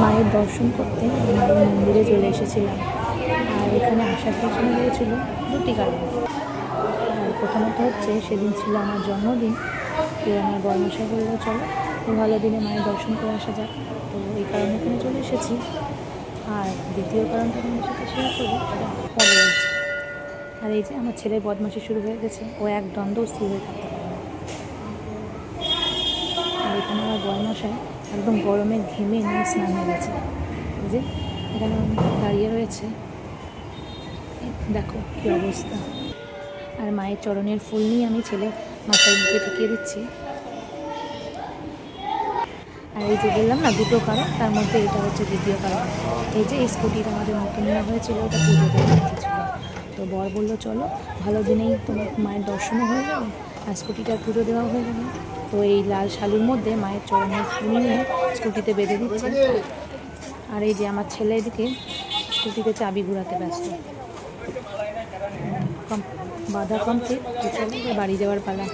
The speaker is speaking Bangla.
মায়ের দর্শন করতে মায়ের মন্দিরে চলে এসেছিলাম। আর এখানে আসার পেছনে হয়েছিল দুটি কারণ। আর প্রথমত হচ্ছে সেদিন ছিল আমার জন্মদিন, তো আমার বর্মশাই বললো চলো তো ভালো দিনে মায়ের দর্শন করে আসা যাক, তো এই কারণে এখানে চলে এসেছি। আর দ্বিতীয় কারণটা তোমাদের সাথে শেয়ার করবো, সেটা পরে বলছি। আর এই যে আমার ছেলের বদমাশি শুরু হয়ে গেছে, ও এক দ্বন্দ্ব স্থির হয়ে থাকতে পারে না। আর এখানে আমার বর্মশাই একদম গরমে ঘেমে নিয়ে স্নান হয়ে গেছে। এই যে এখানে দাঁড়িয়ে রয়েছে, দেখো কী অবস্থা। আর মায়ের চরণের ফুল নিয়ে আমি ছেলে মাথায় মুখে ঠেকিয়ে দিচ্ছি। আর এই যে বললাম না দুটো কারণ, তার মধ্যে এটা হচ্ছে দ্বিতীয় কারণ। এই যে স্কুটিটা আমাদের নতুন নেওয়া হয়েছিল, ওটা পুজো দেওয়া হয়েছিল। তো বর বললো চলো ভালো দিনেই তোমার মায়ের দর্শনও হয়ে যাবে আর স্কুটিটার পুজো দেওয়া হয়ে যাবে। তো এই লাল শালুর মধ্যে মায়ের চরণের ফুল নিয়ে স্কুটিতে বেঁধে দিচ্ছে। আর এই যে আমার ছেলে এদিকে স্কুটিতে চাবি ঘোরাতে ব্যস্ত। বাধা কমপ্লিট, তো চলো বাড়ি যাওয়ার পালা।